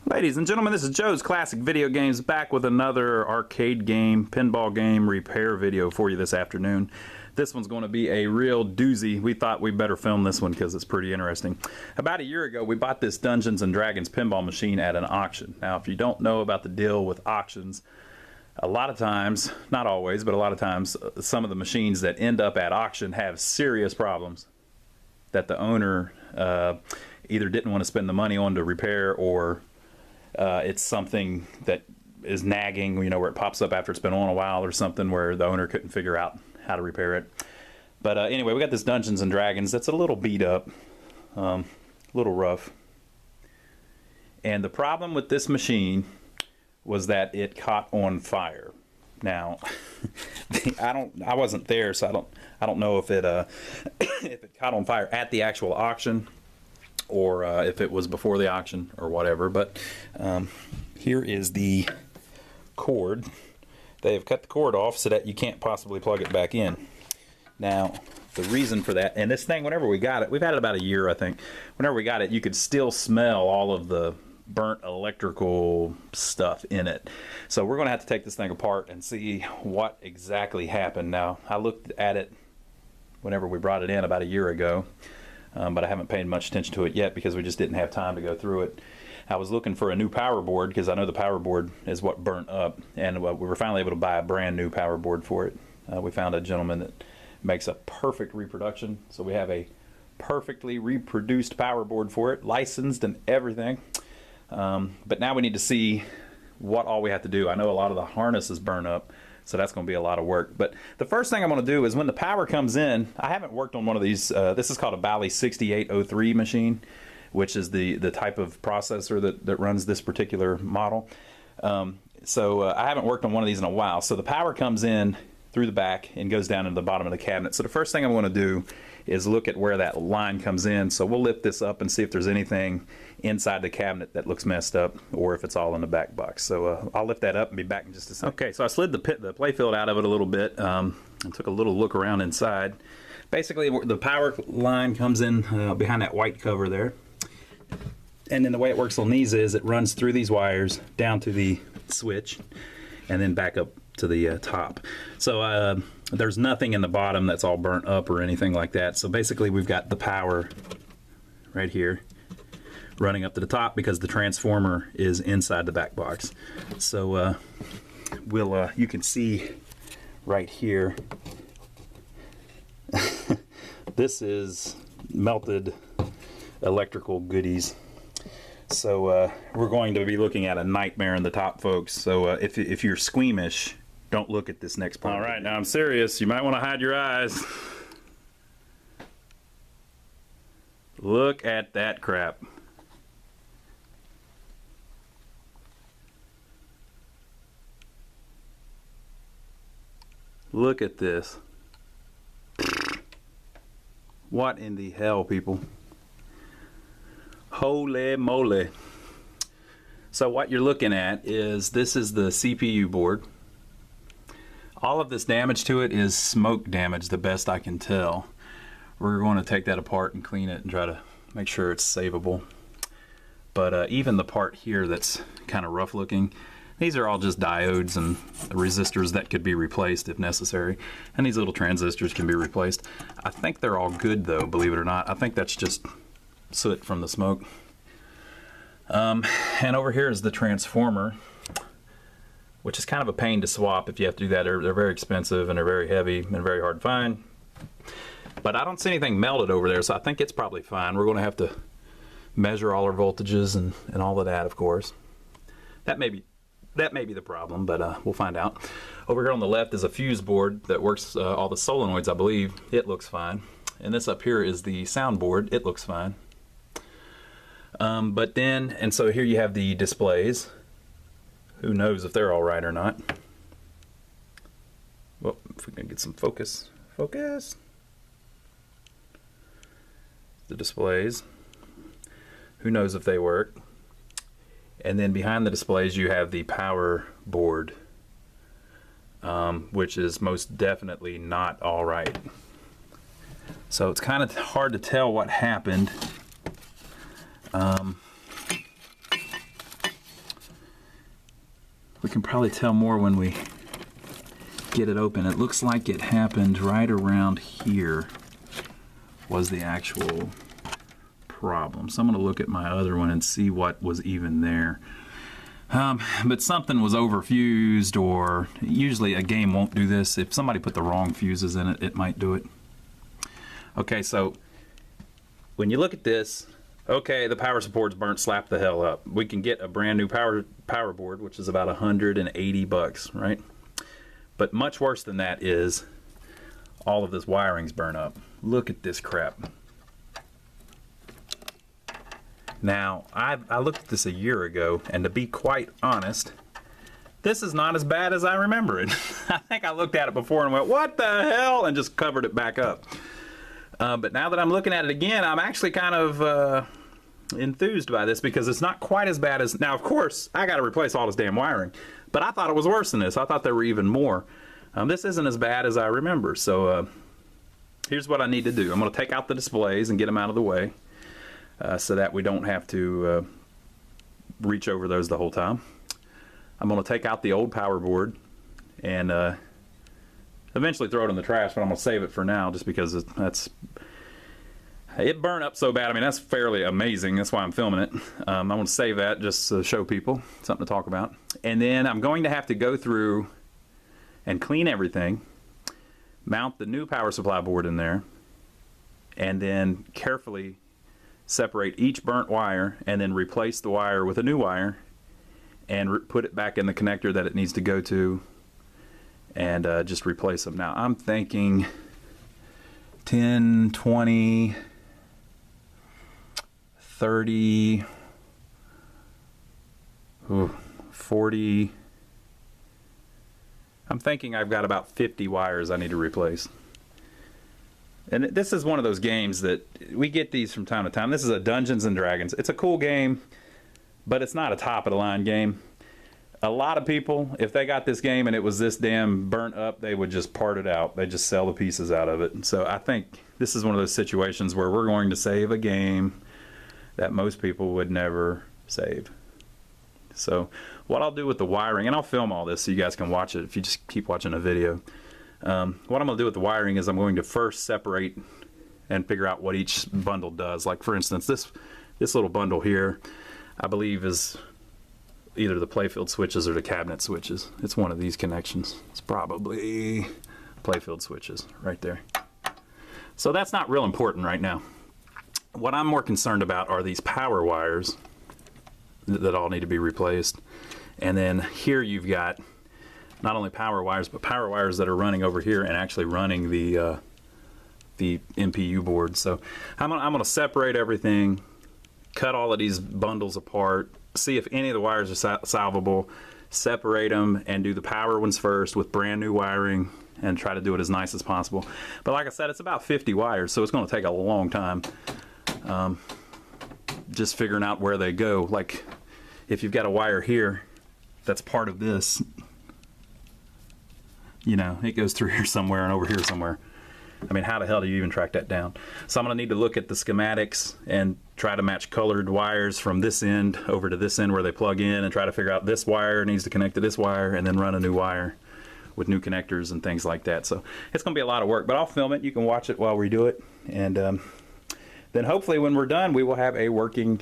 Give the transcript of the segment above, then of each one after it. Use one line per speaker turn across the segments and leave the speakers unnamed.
Ladies and gentlemen, this is Joe's Classic Video Games, back with another arcade game, pinball game repair video for you this afternoon. This one's going to be a real doozy. We thought we better film this one because it's pretty interesting. About a year ago, we bought this Dungeons & Dragons pinball machine at an auction. Now, if you don't know about the deal with auctions, a lot of times, not always, but a lot of times, some of the machines that end up at auction have serious problems that the owner either didn't want to spend the money on to repair, or it's something that is nagging, you know, where it pops up after it's been on a while or something, where the owner couldn't figure out how to repair it. But anyway, we got this Dungeons & Dragons that's a little beat up, a little rough. And the problem with this machine was that it caught on fire. Now, I wasn't there, so I don't know if it if it caught on fire at the actual auction, or if it was before the auction or whatever. But here is the cord. They have cut the cord off so that you can't possibly plug it back in. Now, the reason for that, and this thing, whenever we got it, we've had it about a year, I think. Whenever we got it, you could still smell all of the burnt electrical stuff in it. So we're going to have to take this thing apart and see what exactly happened. Now, I looked at it whenever we brought it in about a year ago, but I haven't paid much attention to it yet because we just didn't have time to go through it. I was looking for a new power board because I know the power board is what burnt up, and we were finally able to buy a brand new power board for it. We found a gentleman that makes a perfect reproduction, so we have a perfectly reproduced power board for it, licensed and everything. But now we need to see what all we have to do. I know a lot of the harness is burnt up, so that's going to be a lot of work. But the first thing I'm going to do is when the power comes in, I haven't worked on one of these. This is called a Bally 6803 machine, which is the type of processor that runs this particular model. So I haven't worked on one of these in a while. So the power comes in through the back and goes down into the bottom of the cabinet. So the first thing I want to do is look at where that line comes in. So we'll lift this up and see if there's anything inside the cabinet that looks messed up, or if it's all in the back box. So I'll lift that up and be back in just a second. Okay, so I slid the playfield out of it a little bit and took a little look around inside. Basically, the power line comes in behind that white cover there. And then the way it works on these is it runs through these wires down to the switch and then back up to the top. So there's nothing in the bottom that's all burnt up or anything like that. So basically we've got the power right here running up to the top because the transformer is inside the back box. So you can see right here this is melted electrical goodies. So we're going to be looking at a nightmare in the top, folks. So if you're squeamish, don't look at this next part. All right, now I'm serious. You might want to hide your eyes. Look at that crap. Look at this. What in the hell, people? Holy moly. So what you're looking at is, this is the CPU board. All of this damage to it is smoke damage, the best I can tell. We're going to take that apart and clean it and try to make sure it's savable. But even the part here that's kind of rough looking, these are all just diodes and resistors that could be replaced if necessary. And these little transistors can be replaced. I think they're all good though, believe it or not. I think that's just soot from the smoke. And over here is the transformer, which is kind of a pain to swap if you have to do that. They're very expensive and they're very heavy and very hard to find. But I don't see anything melted over there, so I think it's probably fine. We're going to have to measure all our voltages and all of that, of course. That may be the problem, but we'll find out. Over here on the left is a fuse board that works all the solenoids, I believe. It looks fine. And this up here is the sound board. It looks fine. And so here you have the displays. Who knows if they're all right or not. Well, if we can get some focus. Focus. The displays. Who knows if they work. And then behind the displays you have the power board, which is most definitely not all right. So it's kind of hard to tell what happened. We can probably tell more when we get it open. It looks like it happened right around here was the actual problem. So I'm going to look at my other one and see what was even there. But something was overfused, or usually a game won't do this. If somebody put the wrong fuses in it, it might do it. Okay, so when you look at this, okay, the power support's burnt slap the hell up. We can get a brand new power board, which is about $180, right? But much worse than that is all of this wiring's burnt up. Look at this crap. Now, I looked at this a year ago, and to be quite honest, this is not as bad as I remember it. I think I looked at it before and went, what the hell, and just covered it back up. But now that I'm looking at it again, I'm actually kind of enthused by this, because it's not quite as bad as... Now, of course, I got to replace all this damn wiring, but I thought it was worse than this. I thought there were even more. This isn't as bad as I remember, so here's what I need to do. I'm going to take out the displays and get them out of the way, so that we don't have to reach over those the whole time. I'm going to take out the old power board and eventually throw it in the trash, but I'm going to save it for now just because it burned up so bad. I mean, that's fairly amazing. That's why I'm filming it. I'm going to save that just to show people something to talk about. And then I'm going to have to go through and clean everything, mount the new power supply board in there, and then carefully separate each burnt wire, and then replace the wire with a new wire, and put it back in the connector that it needs to go to, and just replace them. Now I'm thinking 10, 20, 30, 40. I'm thinking I've got about 50 wires I need to replace. And this is one of those games that we get these from time to time. This is a Dungeons and Dragons. It's a cool game, but it's not a top-of-the-line game. A lot of people, if they got this game and it was this damn burnt up, they would just part it out. They just sell the pieces out of it. And so I think this is one of those situations where we're going to save a game that most people would never save. So what I'll do with the wiring, and I'll film all this so you guys can watch it if you just keep watching a video. What I'm going to do with the wiring is I'm going to first separate and figure out what each bundle does. Like, for instance, this little bundle here, I believe, is either the playfield switches or the cabinet switches. It's one of these connections. It's probably playfield switches right there. So that's not real important right now. What I'm more concerned about are these power wires that all need to be replaced. And then here you've got not only power wires, but power wires that are running over here and actually running the MPU board. So I'm gonna separate everything, cut all of these bundles apart, see if any of the wires are salvable, separate them, and do the power ones first with brand new wiring, and try to do it as nice as possible. But like I said, it's about 50 wires, so it's going to take a long time just figuring out where they go. Like, if you've got a wire here that's part of this, you know, it goes through here somewhere and over here somewhere. I mean, how the hell do you even track that down? So I'm going to need to look at the schematics and try to match colored wires from this end over to this end where they plug in, and try to figure out this wire needs to connect to this wire, and then run a new wire with new connectors and things like that. So it's going to be a lot of work, but I'll film it. You can watch it while we do it. And then hopefully when we're done, we will have a working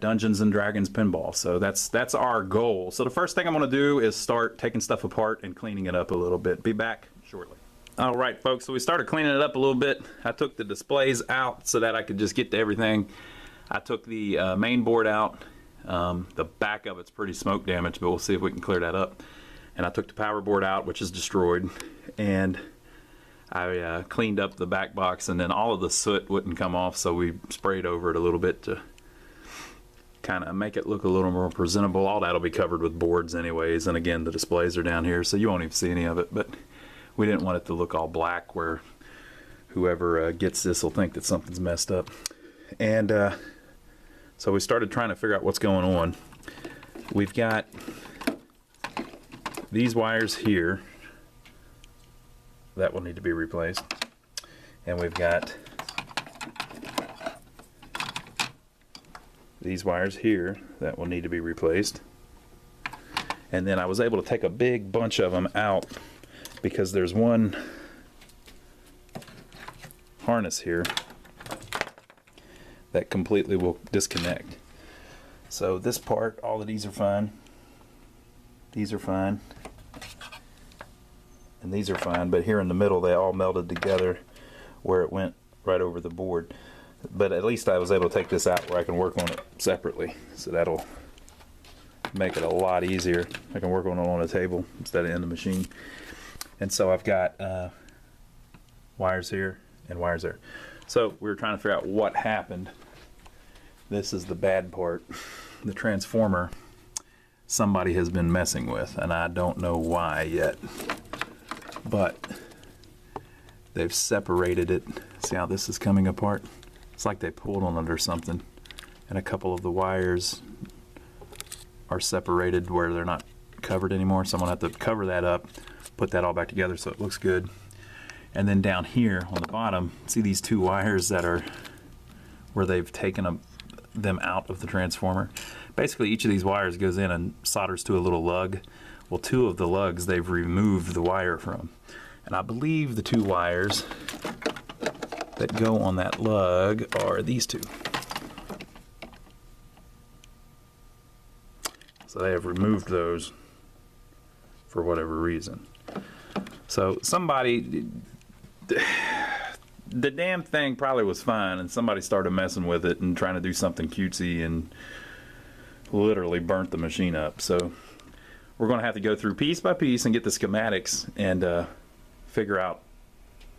Dungeons and Dragons pinball. So that's our goal. So the first thing I'm going to do is start taking stuff apart and cleaning it up a little bit. Be back shortly. All right, folks, so we started cleaning it up a little bit. I took the displays out so that I could just get to everything. I took the main board out. The back of it's pretty smoke damaged, but we'll see if we can clear that up. And I took the power board out, which is destroyed. And I cleaned up the back box, and then all of the soot wouldn't come off, so we sprayed over it a little bit to kind of make it look a little more presentable. All that'll be covered with boards anyways, and again, the displays are down here, so you won't even see any of it. But we didn't want it to look all black where whoever gets this will think that something's messed up. And so we started trying to figure out what's going on. We've got these wires here that will need to be replaced, and we've got these wires here that will need to be replaced, And then I was able to take a big bunch of them out because there's one harness here that completely will disconnect. So this part, all of these are fine. These are fine. And these are fine, but here in the middle they all melded together where it went right over the board. But at least I was able to take this out where I can work on it separately. So that'll make it a lot easier. I can work on it on a table instead of in the machine. And so I've got wires here and wires there. So we were trying to figure out what happened. This is the bad part. The transformer somebody has been messing with, and I don't know why yet. But they've separated it. See how this is coming apart? It's like they pulled on it or something. And a couple of the wires are separated where they're not covered anymore. So I'm gonna have to cover that up, put that all back together so it looks good. And then down here on the bottom, see these two wires that are where they've taken them out of the transformer? Basically each of these wires goes in and solders to a little lug. Well, two of the lugs they've removed the wire from. And I believe the two wires that go on that lug are these two. So they have removed those for whatever reason. So somebody, the damn thing probably was fine and somebody started messing with it and trying to do something cutesy and literally burnt the machine up. So we're going to have to go through piece by piece and get the schematics and figure out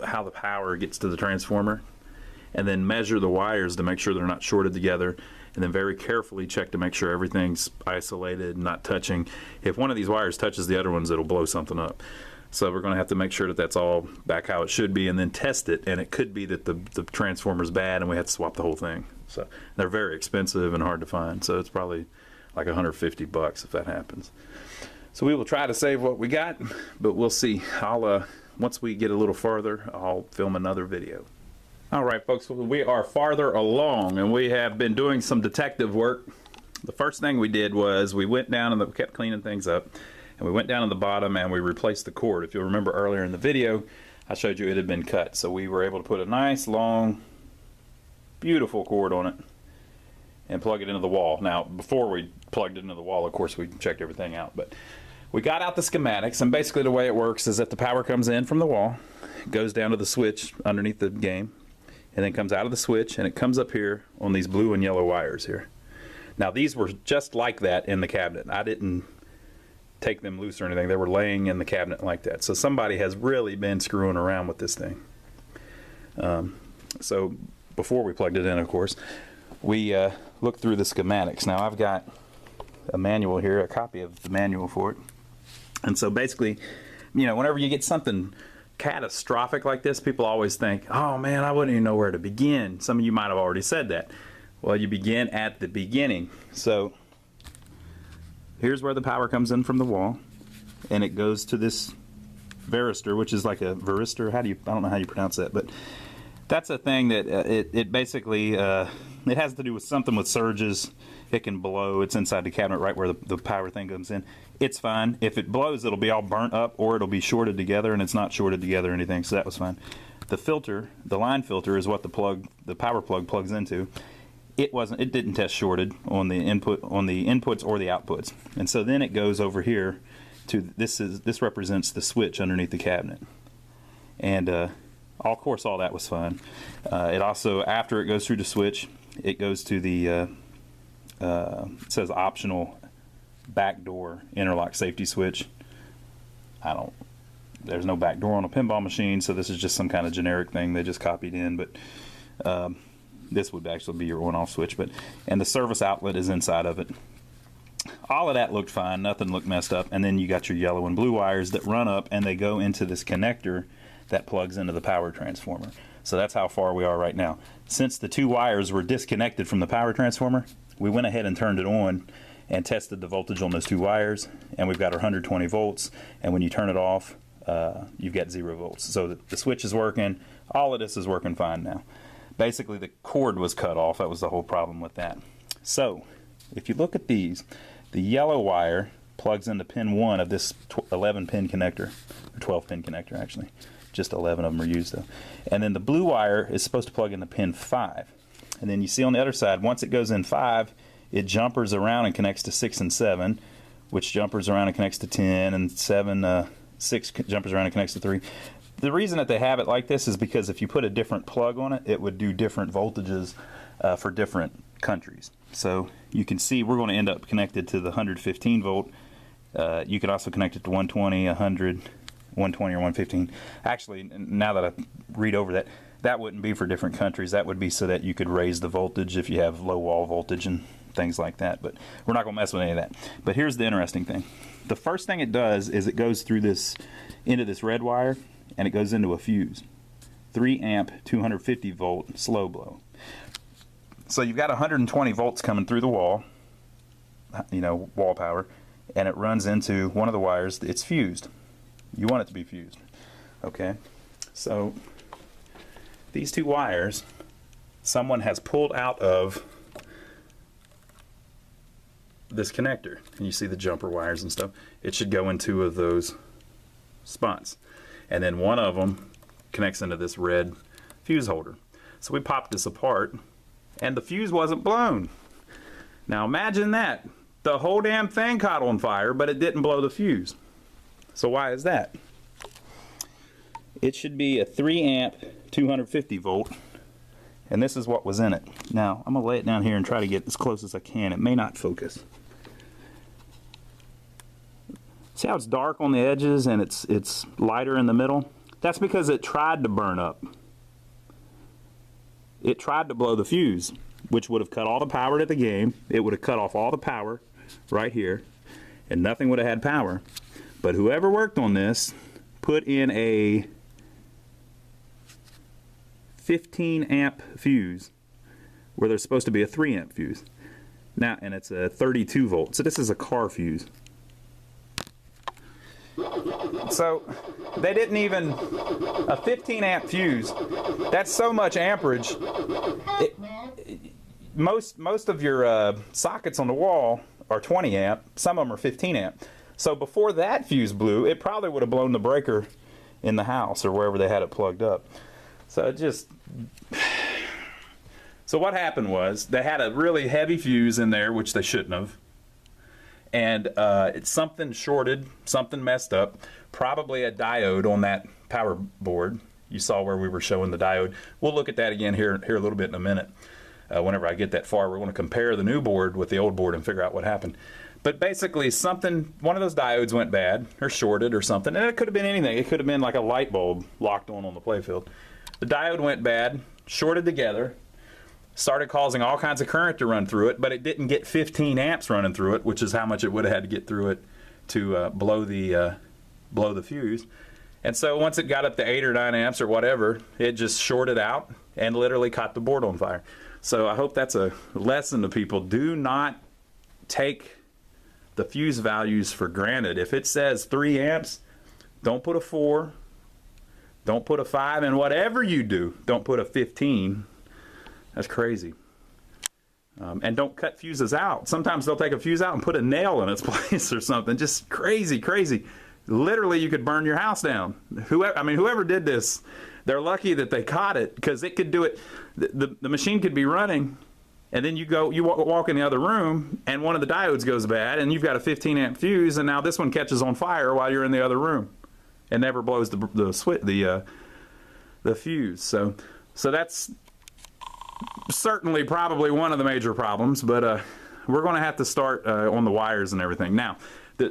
how the power gets to the transformer, and then measure the wires to make sure they're not shorted together, and then very carefully check to make sure everything's isolated, not touching. If one of these wires touches the other ones, it'll blow something up. So we're going to have to make sure that that's all back how it should be, and then test it. And it could be that the transformer's bad and we have to swap the whole thing. So they're very expensive and hard to find. So it's probably like $150 if that happens. So we will try to save what we got, but we'll see. I'll once we get a little farther, I'll film another video. All right, folks, we are farther along and we have been doing some detective work. The first thing we did was we went down and kept cleaning things up, and we went down to the bottom and we replaced the cord. If you'll remember earlier in the video, I showed you it had been cut. So we were able to put a nice, long, beautiful cord on it and plug it into the wall. Now, before we plugged it into the wall, of course, we checked everything out, but we got out the schematics, and basically the way it works is that the power comes in from the wall, goes down to the switch underneath the game, and then comes out of the switch, and it comes up here on these blue and yellow wires here. Now these were just like that in the cabinet. I didn't take them loose or anything. They were laying in the cabinet like that. So somebody has really been screwing around with this thing. So before we plugged it in, of course, we looked through the schematics. Now I've got a manual here, a copy of the manual for it. And so basically, you know, whenever you get something catastrophic like this, people always think, oh man, I wouldn't even know where to begin. Some of you might have already said that. Well, you begin at the beginning. So here's where the power comes in from the wall, and it goes to this varistor, which is like a varistor. I don't know how you pronounce that, but that's a thing that it basically it has to do with something with surges. It can blow. It's inside the cabinet right where the power thing comes in. It's fine. If it blows, it'll be all burnt up, or it'll be shorted together, and it's not shorted together or anything, so that was fine. The filter, the line filter, is what the power plug plugs into. It didn't test shorted on the inputs or the outputs. And so then it goes over here to this represents the switch underneath the cabinet. And of course all that was fine. It also, after it goes through the switch, it goes to the it says optional backdoor interlock safety switch. There's no back door on a pinball machine, so this is just some kind of generic thing they just copied in, but this would actually be your on-off switch. And the service outlet is inside of it. All of that looked fine, nothing looked messed up. And then you got your yellow and blue wires that run up and they go into this connector that plugs into the power transformer. So that's how far we are right now. Since the two wires were disconnected from the power transformer, we went ahead and turned it on and tested the voltage on those two wires, and we've got our 120 volts, and when you turn it off, you've got 0 volts. So the switch is working, all of this is working fine now. Basically the cord was cut off, that was the whole problem with that. So if you look at these, the yellow wire plugs into pin 1 of this 11 pin connector, or 12 pin connector actually. Just 11 of them are used though. And then the blue wire is supposed to plug into pin 5. And then you see on the other side, once it goes in 5, it jumpers around and connects to 6 and 7, which jumpers around and connects to 10, and 6 jumpers around and connects to 3. The reason that they have it like this is because if you put a different plug on it, it would do different voltages for different countries. So you can see we're going to end up connected to the 115 volt. You could also connect it to 120, 100, 120 or 115. Actually, now that I read over that, that wouldn't be for different countries. That would be so that you could raise the voltage if you have low wall voltage and things like that. But we're not going to mess with any of that. But here's the interesting thing. The first thing it does is it goes through this, into this red wire, and it goes into a fuse. 3 amp, 250 volt, slow blow. So you've got 120 volts coming through the wall, you know, wall power, and it runs into one of the wires. It's fused. You want it to be fused. Okay? So these 2 wires, someone has pulled out of this connector. And you see the jumper wires and stuff. It should go in 2 of those spots. And then one of them connects into this red fuse holder. So we popped this apart, and the fuse wasn't blown. Now imagine that. The whole damn thing caught on fire, but it didn't blow the fuse. So why is that? It should be a 3 amp, 250 volt, and this is what was in it. Now I'm going to lay it down here and try to get as close as I can. It may not focus. See how it's dark on the edges and it's lighter in the middle? That's because it tried to burn up. It tried to blow the fuse, which would have cut all the power to the game. It would have cut off all the power right here, and nothing would have had power. But whoever worked on this put in a 15 amp fuse where there's supposed to be a 3 amp fuse. Now, and it's a 32 volt. So this is a car fuse. So they didn't even, a 15 amp fuse, that's so much amperage. Most of your sockets on the wall are 20 amp, some of them are 15 amp. So before that fuse blew, it probably would have blown the breaker in the house or wherever they had it plugged up. So it just, so what happened was they had a really heavy fuse in there, which they shouldn't have. And it's something shorted, something messed up, probably a diode on that power board. You saw where we were showing the diode. We'll look at that again here a little bit in a minute. Whenever I get that far, we're going to compare the new board with the old board and figure out what happened. But basically something, one of those diodes went bad or shorted or something, and it could have been anything. It could have been like a light bulb locked on the playfield. The diode went bad, shorted together, started causing all kinds of current to run through it, but it didn't get 15 amps running through it, which is how much it would have had to get through it to blow the fuse. And so once it got up to 8 or 9 amps or whatever, it just shorted out and literally caught the board on fire. So I hope that's a lesson to people. Do not take the fuse values for granted. If it says 3 amps, don't put a 4, don't put a 5, and whatever you do, don't put a 15. That's crazy. And don't cut fuses out. Sometimes they'll take a fuse out and put a nail in its place or something. Just crazy, crazy. Literally, you could burn your house down. Whoever did this, they're lucky that they caught it, because it could do it. The machine could be running, and then you walk in the other room, and one of the diodes goes bad, and you've got a 15 amp fuse, and now this one catches on fire while you're in the other room, and never blows the fuse. So that's certainly probably one of the major problems, but we're going to have to start on the wires and everything. Now,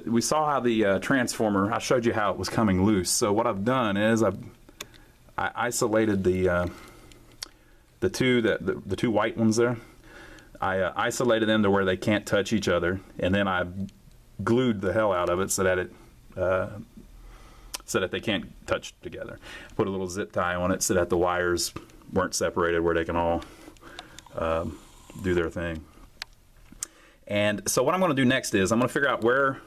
we saw how the transformer, I showed you how it was coming loose. So what I've done is I isolated the two white ones there. I isolated them to where they can't touch each other, and then I glued the hell out of it so that they can't touch together. Put a little zip tie on it so that the wires weren't separated, where they can all do their thing. And so what I'm going to do next is I'm going to figure out where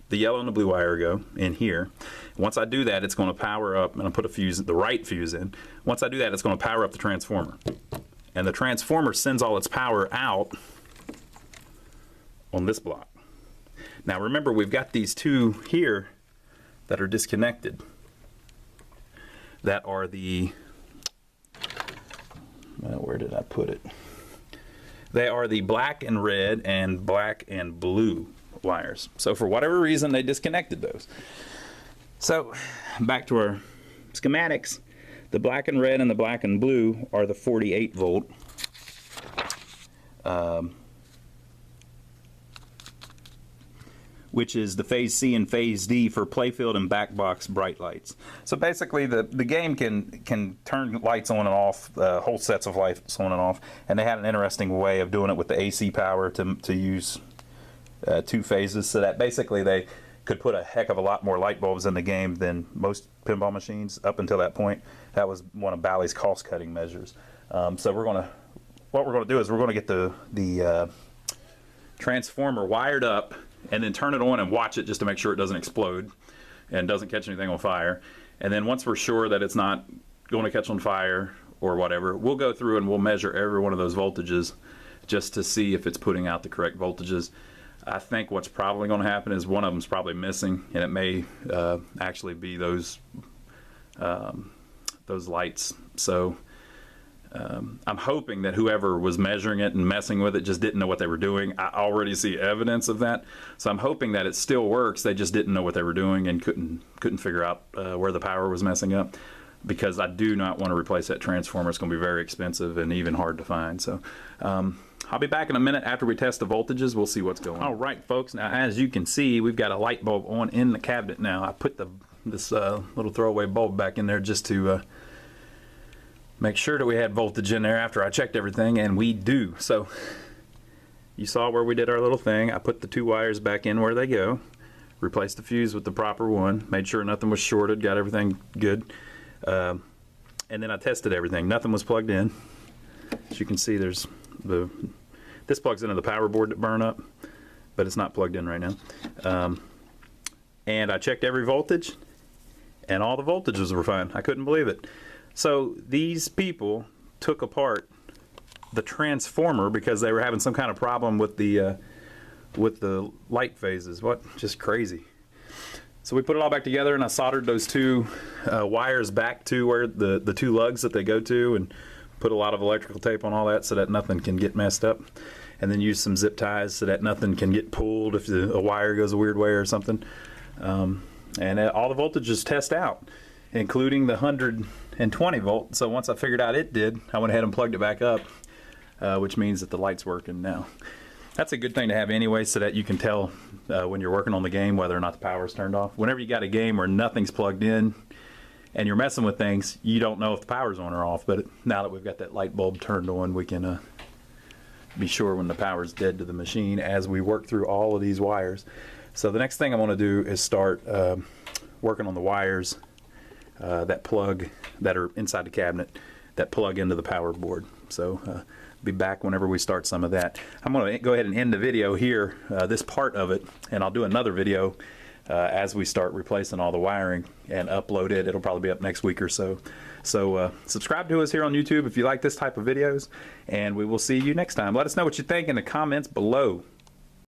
the yellow and the blue wire go in here. Once I do that, it's going to power up, and I'll put the right fuse in. Once I do that, it's going to power up the transformer. And the transformer sends all its power out on this block. Now remember, we've got these two here that are disconnected. That are the, where did I put it? They are the black and red and black and blue wires. So for whatever reason, they disconnected those. So back to our schematics. The black and red and the black and blue are the 48 volt. Which is the phase C and phase D for playfield and back box bright lights. So basically the game can turn lights on and off, whole sets of lights on and off, and they had an interesting way of doing it with the AC power to use two phases, so that basically they could put a heck of a lot more light bulbs in the game than most pinball machines up until that point. That was one of Bally's cost cutting measures. So what we're gonna do is we're gonna get the transformer wired up and then turn it on and watch it just to make sure it doesn't explode and doesn't catch anything on fire. And then once we're sure that it's not going to catch on fire or whatever, we'll go through and we'll measure every one of those voltages just to see if it's putting out the correct voltages. I think what's probably going to happen is one of them's probably missing, and it may actually be those lights. So I'm hoping that whoever was measuring it and messing with it just didn't know what they were doing. I already see evidence of that, so I'm hoping that it still works. They just didn't know what they were doing and couldn't figure out where the power was messing up, because I do not want to replace that transformer. It's going to be very expensive and even hard to find. So I'll be back in a minute after we test the voltages. We'll see what's going on. All right, folks. Now, as you can see, we've got a light bulb on in the cabinet now. I put this little throwaway bulb back in there just to make sure that we had voltage in there after I checked everything, and we do. So you saw where we did our little thing. I put the two wires back in where they go, replaced the fuse with the proper one, made sure nothing was shorted, got everything good, and then I tested everything. Nothing was plugged in. As you can see, there's this plugs into the power board that burn up, but it's not plugged in right now. And I checked every voltage, and all the voltages were fine. I couldn't believe it. So these people took apart the transformer because they were having some kind of problem with the light phases. What? Just crazy. So we put it all back together, and I soldered those two wires back to where the two lugs that they go to, and put a lot of electrical tape on all that so that nothing can get messed up, and then use some zip ties so that nothing can get pulled if a wire goes a weird way or something. And all the voltages test out, including the 120 volt. So once I figured out it did, I went ahead and plugged it back up, which means that the light's working now. That's a good thing to have anyway, so that you can tell when you're working on the game whether or not the power's turned off. Whenever you got a game where nothing's plugged in and you're messing with things, you don't know if the power's on or off. But now that we've got that light bulb turned on, we can be sure when the power's dead to the machine as we work through all of these wires. So the next thing I want to do is start working on the wires that are inside the cabinet that plug into the power board. So be back whenever we start some of that. I'm going to go ahead and end the video here, this part of it, and I'll do another video as we start replacing all the wiring and upload it. It'll probably be up next week or so. So subscribe to us here on YouTube if you like this type of videos, and we will see you next time. Let us know what you think in the comments below.